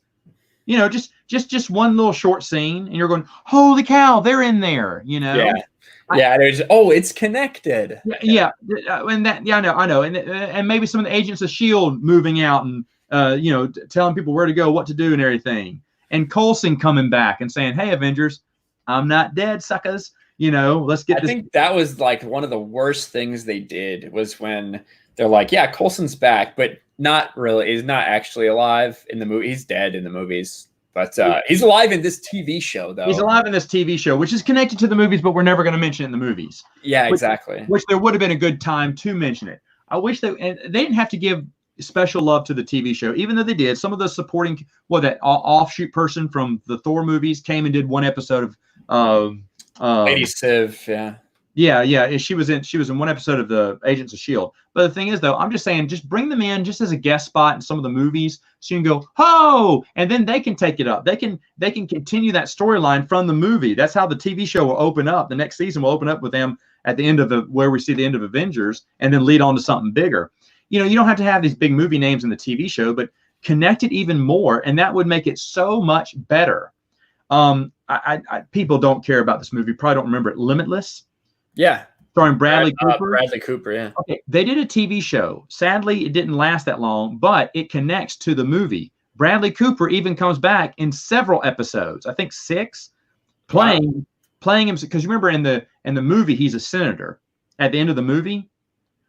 You know, just one little short scene, and you're going, holy cow, they're in there. You know? Yeah. It's connected. Yeah, and that I know, and maybe some of the Agents of S.H.I.E.L.D. moving out and you know, telling people where to go, what to do, and everything. And Coulson coming back and saying, hey, Avengers, I'm not dead, suckers. You know, let's get this. I think that was like one of the worst things they did was when they're like, yeah, Coulson's back, but not really. He's not actually alive in the movie. He's dead in the movies, but he's alive in this TV show, though. He's alive in this TV show, which is connected to the movies, but we're never going to mention it in the movies. Yeah, exactly. Which there would have been a good time to mention it. I wish and they didn't have to give special love to the TV show, even though they did. Some of the supporting, that offshoot person from the Thor movies came and did one episode of Lady Civ, yeah. Yeah. She was in one episode of the Agents of S.H.I.E.L.D. But the thing is, though, I'm just saying, just bring them in just as a guest spot in some of the movies, so you can go, ho, and then they can take it up. They can continue that storyline from the movie. That's how the TV show will open up. The next season will open up with them at the end of where we see the end of Avengers, and then lead on to something bigger. You don't have to have these big movie names in the TV show, but connect it even more, and that would make it so much better. People don't care about this movie. Probably don't remember it. Limitless. Yeah. Starring Bradley Cooper. Bradley Cooper, yeah. Okay, they did a TV show. Sadly, it didn't last that long, but it connects to the movie. Bradley Cooper even comes back in several episodes. I think 6, playing him, because you remember in the movie he's a senator at the end of the movie.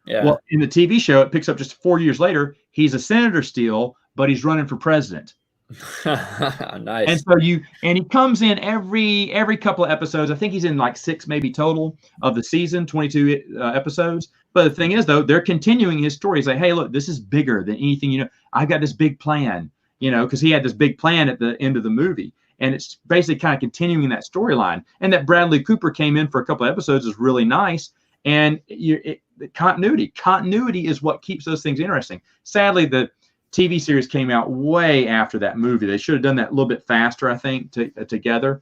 Yeah. Well, in the TV show, it picks up just 4 years later. He's a senator still, but he's running for president. Nice. And so he comes in every couple of episodes. I think he's in like 6 maybe total of the season, 22 episodes. But the thing is, though, they're continuing his story. He's like, hey, look, this is bigger than anything. I've got this big plan, because he had this big plan at the end of the movie. And it's basically kind of continuing that storyline. And that Bradley Cooper came in for a couple of episodes is really nice. And the continuity is what keeps those things interesting. Sadly, the TV series came out way after that movie. They should have done that a little bit faster, I think, together.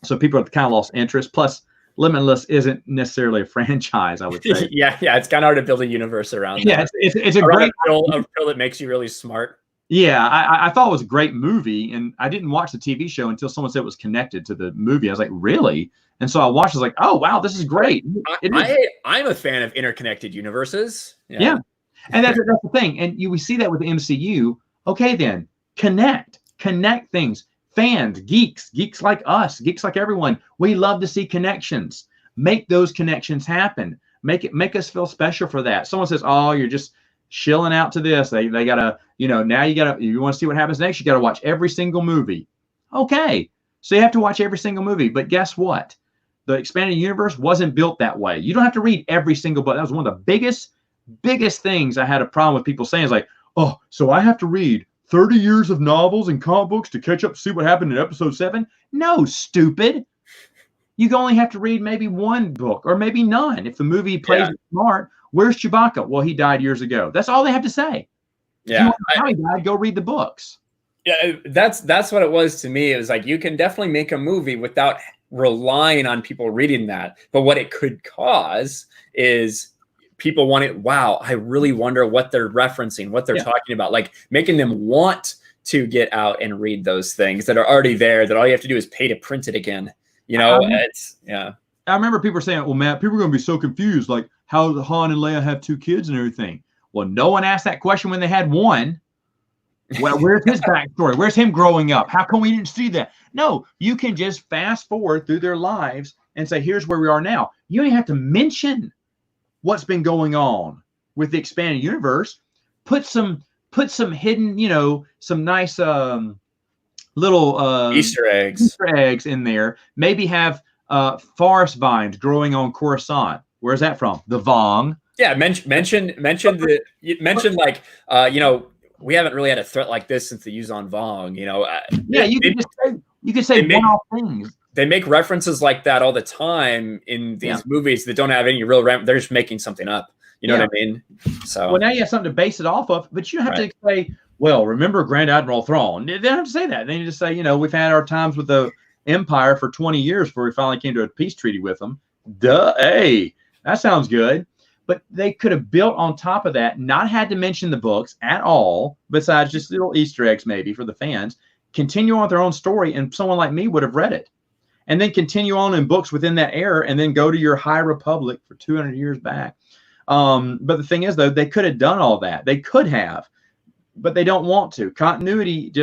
So people have kind of lost interest. Plus, Limitless isn't necessarily a franchise, I would say. yeah, it's kind of hard to build a universe around. Yeah, it's a great a pill that makes you really smart. Yeah, I thought it was a great movie, and I didn't watch the TV show until someone said it was connected to the movie. I was like, really? And so I watched. I was like, oh wow, this is great. I'm a fan of interconnected universes. Yeah. And that's the thing. And we see that with the MCU. Okay, then connect things. Fans, geeks like us, geeks like everyone. We love to see connections. Make those connections happen. Make us feel special for that. Someone says, oh, you're just shilling out to this. They gotta, now you want to see what happens next. You got to watch every single movie. Okay. So you have to watch every single movie. But guess what? The expanded universe wasn't built that way. You don't have to read every single book. That was one of the biggest things I had a problem with people saying is like, oh, so I have to read 30 years of novels and comic books to catch up to see what happened in episode 7? No, stupid. You only have to read maybe one book or maybe none. If the movie plays it smart, where's Chewbacca? Well, he died years ago. That's all they have to say. Yeah. How he died, go read the books. Yeah, that's what it was to me. It was like, you can definitely make a movie without relying on people reading that. But what it could cause is people want it. Wow, I really wonder what they're referencing, what they're talking about, like making them want to get out and read those things that are already there, that all you have to do is pay to print it again. I remember people saying, well, Matt, people are going to be so confused, like how Han and Leia have 2 kids and everything. Well, no one asked that question when they had one. Well, where's his backstory? Where's him growing up? How come we didn't see that? No, you can just fast forward through their lives and say, here's where we are now. You don't even have to mention what's been going on with the expanded universe. Put some hidden, some nice little Easter eggs in there. Maybe have forest vines growing on Coruscant. Where's that from? The Vong. Yeah, mention like we haven't really had a threat like this since the Yuuzhan Vong. You could say one-off things. They make references like that all the time in these movies that don't have any real. They're just making something up. You know what I mean? So now you have something to base it off of, but you don't have to say, well, remember Grand Admiral Thrawn. They don't have to say that. They need to say, we've had our times with the Empire for 20 years before we finally came to a peace treaty with them. Hey, that sounds good. But they could have built on top of that, not had to mention the books at all, besides just little Easter eggs maybe for the fans, continue on with their own story, and someone like me would have read it. And then continue on in books within that era, and then go to your High Republic for 200 years back. But the thing is, though, they could have done all that. They could have, but they don't want to. Continuity,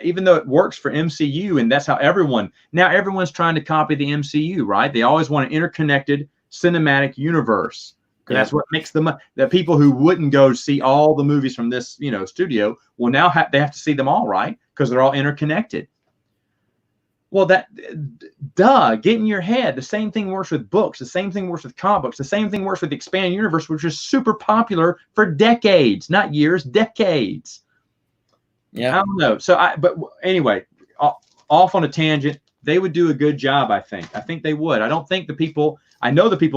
even though it works for MCU, and that's how everyone's trying to copy the MCU, right? They always want an interconnected cinematic universe. because that's what makes them. The people who wouldn't go see all the movies from this, studio, will now they have to see them all, right? Because they're all interconnected. Well, get in your head. The same thing works with books. The same thing works with comic books. The same thing works with the expanded universe, which is super popular for decades, not years, decades. Yeah. I don't know. But anyway, off on a tangent. They would do a good job, I think. I think they would. I know the people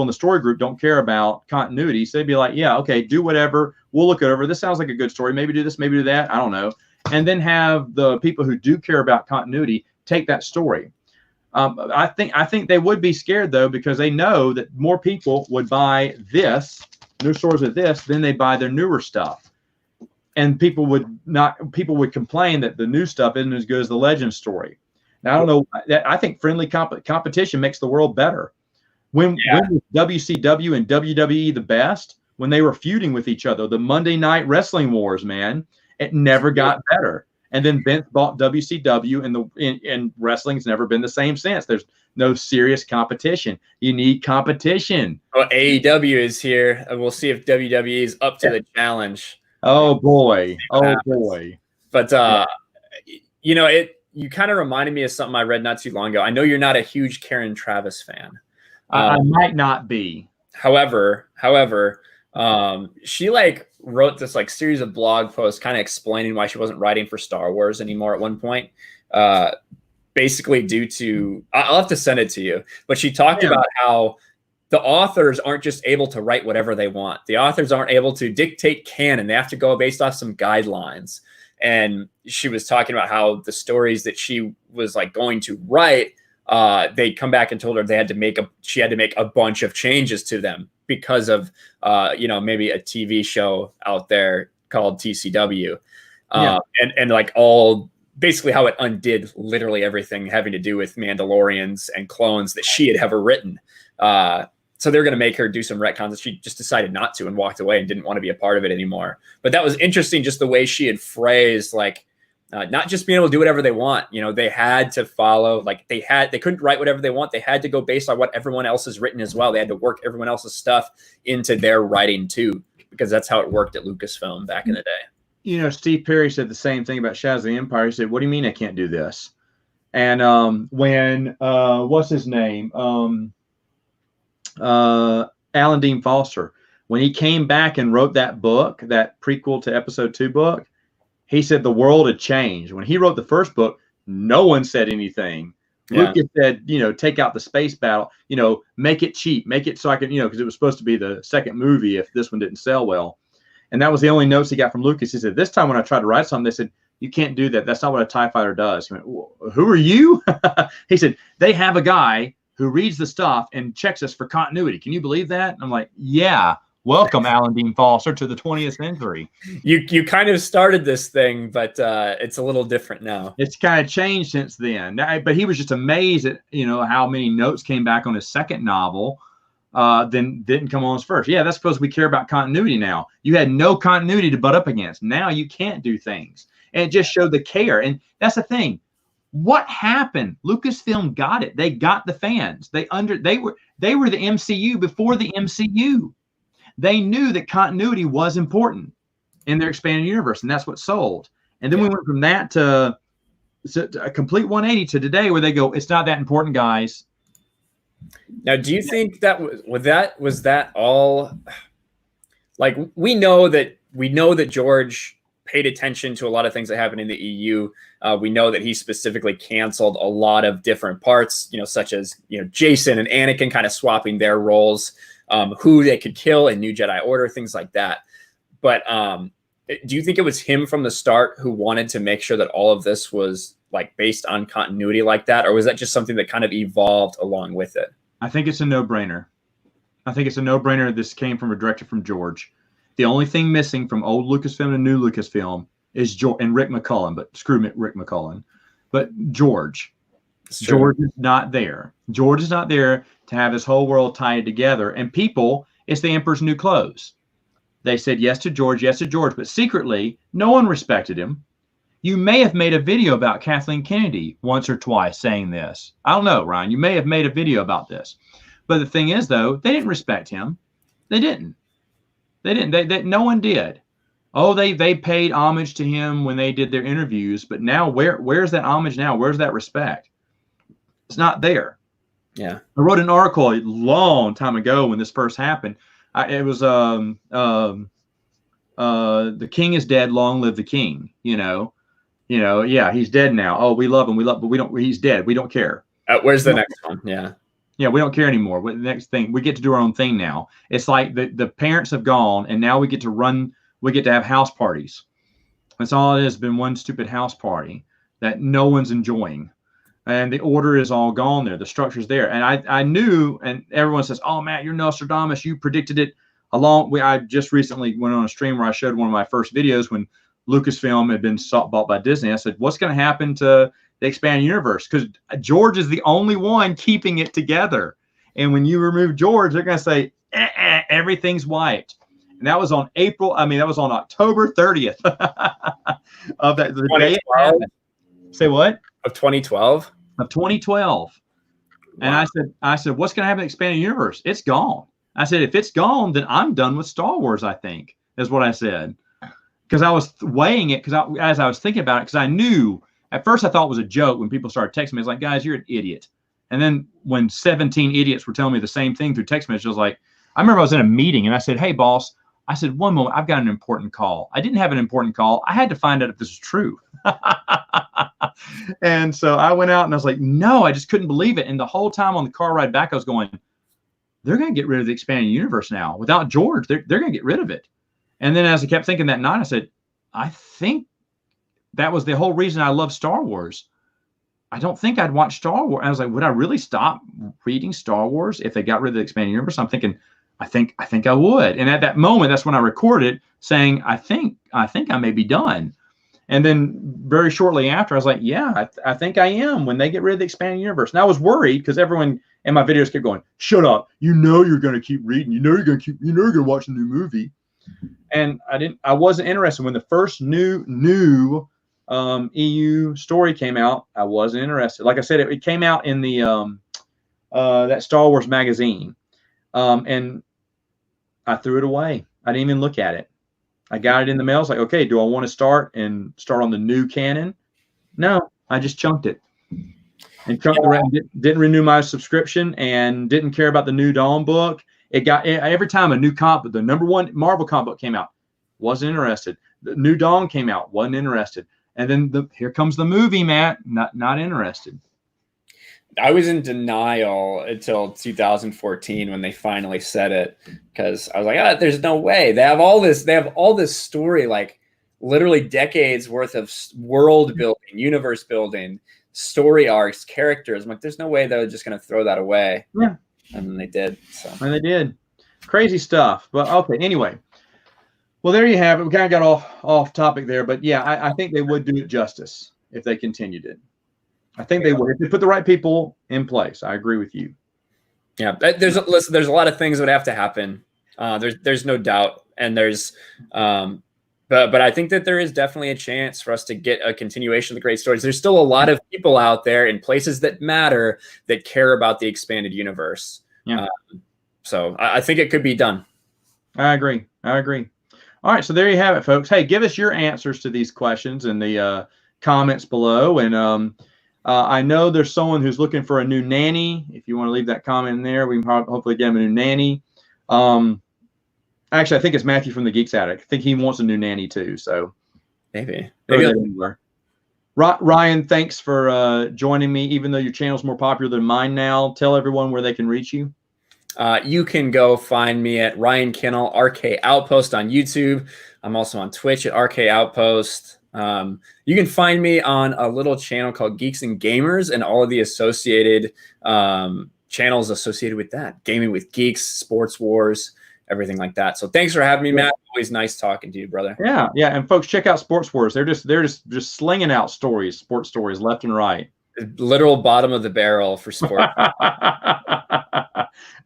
in the story group don't care about continuity. So they'd be like, yeah, okay, do whatever. We'll look it over. This sounds like a good story. Maybe do this, maybe do that. I don't know. And then have the people who do care about continuity take that story. I think they would be scared, though, because they know that more people would buy new stories of this than they buy their newer stuff. And people would complain that the new stuff isn't as good as the legend story. Now, I don't know. I think friendly competition makes the world better. When was WCW and WWE the best? When they were feuding with each other, the Monday Night Wrestling Wars, man, it never got better. And then Vince bought WCW, and wrestling's never been the same since. There's no serious competition. You need competition. Well, AEW is here, and we'll see if WWE is up to the challenge. Oh boy! But you kind of reminded me of something I read not too long ago. I know you're not a huge Karen Travis fan. I might not be. However, she wrote this series of blog posts kind of explaining why she wasn't writing for Star Wars anymore at one point. Basically due to, I'll have to send it to you, but she talked about how the authors aren't just able to write whatever they want. The authors aren't able to dictate canon. They have to go based off some guidelines. And she was talking about how the stories that she was going to write, they come back and told her she had to make a bunch of changes to them because of, maybe a TV show out there called TCW. And all basically how it undid literally everything having to do with Mandalorians and clones that she had ever written. So they're going to make her do some retcons, and she just decided not to and walked away and didn't want to be a part of it anymore. But that was interesting, just the way she had phrased, not just being able to do whatever they want. They had to follow, they couldn't write whatever they want. They had to go based on what everyone else has written as well. They had to work everyone else's stuff into their writing too, because that's how it worked at Lucasfilm back in the day. Steve Perry said the same thing about Shadows of the Empire. He said, "What do you mean I can't do this?" And when what's his name? Alan Dean Foster, when he came back and wrote that book, that prequel to Episode 2 book, he said the world had changed. When he wrote the first book, no one said anything. Yeah. Lucas said, take out the space battle, make it cheap, make it so I can, because it was supposed to be the second movie if this one didn't sell well. And that was the only notes he got from Lucas. He said, this time when I tried to write something, they said, you can't do that. That's not what a TIE fighter does. He went, who are you? He said, they have a guy who reads the stuff and checks us for continuity. Can you believe that? And I'm like, yeah, welcome, Alan Dean Foster, to the 20th century. You kind of started this thing, but it's a little different now. It's kind of changed since then. But he was just amazed at, how many notes came back on his second novel then didn't come on his first. Yeah, that's because we care about continuity now. You had no continuity to butt up against. Now you can't do things. And it just showed the care. And that's the thing. What happened? Lucasfilm got it. They got the fans. They were the MCU before the MCU. They knew that continuity was important in their expanded universe, and that's what sold. And then we went from that to a complete 180 to today, where they go, it's not that important, guys. Now, do you think that was that all? We know that George paid attention to a lot of things that happened in the EU. We know that he specifically canceled a lot of different parts, such as, Jason and Anakin kind of swapping their roles, who they could kill in New Jedi Order, things like that. But do you think it was him from the start who wanted to make sure that all of this was based on continuity like that? Or was that just something that kind of evolved along with it? I think it's a no-brainer. This came from a director from George. The only thing missing from old Lucasfilm and new Lucasfilm is George and Rick McCullen, but screw Rick McCullen. But George is not there. George is not there to have his whole world tied together. And people, it's the emperor's new clothes. They said yes to George, but secretly, no one respected him. You may have made a video about Kathleen Kennedy once or twice saying this. I don't know, Ryan. You may have made a video about this. But the thing is, though, they didn't respect him. They didn't. They didn't. No one did. Oh, they paid homage to him when they did their interviews, but now where's that homage now? Where's that respect? It's not there. Yeah. I wrote an article a long time ago when this first happened. It was the king is dead, long live the king. Yeah, he's dead now. Oh, we love him, but we don't. He's dead. We don't care. Where's the next one? Yeah. Yeah, we don't care anymore. The next thing, we get to do our own thing now. It's like the parents have gone, and now we get to have house parties. That's all it has been, one stupid house party that no one's enjoying. And the order is all gone there. The structure's there. And I knew, and everyone says, oh, Matt, you're Nostradamus. You predicted it I just recently went on a stream where I showed one of my first videos when Lucasfilm had been bought by Disney. I said, what's going to happen to the expanded universe? Because George is the only one keeping it together. And when you remove George, they're going to say, everything's wiped. And that was on October 30th of that. The day it happened. Say what? Of 2012? Of 2012. Wow. And I said, what's going to happen to the expanded universe? It's gone. I said, if it's gone, then I'm done with Star Wars, I think, is what I said. Because I was weighing it, as I was thinking about it, because I knew, at first I thought it was a joke when people started texting me. I was like, guys, you're an idiot. And then when 17 idiots were telling me the same thing through text messages, I was like, I remember I was in a meeting and I said, hey, boss, I said, one moment, I've got an important call. I didn't have an important call. I had to find out if this is true. And so I went out and I was like, no, I just couldn't believe it. And the whole time on the car ride back, I was going, they're going to get rid of the expanded universe now. Without George, they're going to get rid of it. And then as I kept thinking that night, I said, I think that was the whole reason I love Star Wars. I don't think I'd watch Star Wars. I was like, would I really stop reading Star Wars if they got rid of the expanded universe? I'm thinking, I think I would. And at that moment, that's when I recorded saying, I think I may be done. And then very shortly after, I was like, yeah, I think I am when they get rid of the expanded universe. And I was worried because everyone in my videos kept going, shut up. You know you're going to keep reading. You know you're going to watch a new movie. And I wasn't interested. When the first new EU story came out, I wasn't interested. Like I said, it came out in the that Star Wars magazine. And I threw it away. I didn't even look at it. I got it in the mail. I was like, okay, do I want to start on the new canon? No, I just chunked it. And chunked around, didn't renew my subscription and didn't care about the New Dawn book. It got every time a new comic, the #1 Marvel comic book came out, wasn't interested. The New Dawn came out, wasn't interested. And then here comes the movie, Matt, not interested. I was in denial until 2014 when they finally said it, because I was like, there's no way. They have all this story, like literally decades worth of world building, universe building, story arcs, characters. I'm like, there's no way they're just going to throw that away. Yeah. And then they did. So. And they did. Crazy stuff. But okay, anyway. Well, there you have it. We kind of got off topic there, but yeah, I think they would do it justice if they continued it. I think they would if they put the right people in place. I agree with you. Yeah, there's a lot of things that would have to happen. There's no doubt, and but I think that there is definitely a chance for us to get a continuation of the great stories. There's still a lot of people out there in places that matter that care about the expanded universe. Yeah. So I think it could be done. I agree. All right, so there you have it, folks. Hey, give us your answers to these questions in the comments below, and I know there's someone who's looking for a new nanny. If you want to leave that comment in there, we can hopefully get him a new nanny. Actually, I think it's Matthew from the Geeks Attic. I think he wants a new nanny too. So maybe. Ryan, thanks for joining me. Even though your channel's more popular than mine now, tell everyone where they can reach you. You can go find me at Ryan Kennel, RK Outpost on YouTube. I'm also on Twitch at RK Outpost. You can find me on a little channel called Geeks and Gamers and all of the associated channels associated with that. Gaming with Geeks, Sports Wars, everything like that. So thanks for having me, Matt. Always nice talking to you, brother. Yeah. And folks, check out Sports Wars. They're just slinging out sports stories left and right. Literal bottom of the barrel for sport.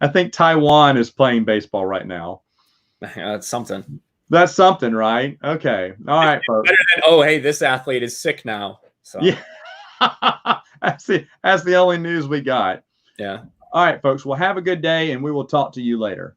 I think Taiwan is playing baseball right now. That's something. That's something, right? Okay. All right, folks. Better than, hey, this athlete is sick now. So yeah. That's the only news we got. Yeah. All right, folks. Well, have a good day, and we will talk to you later.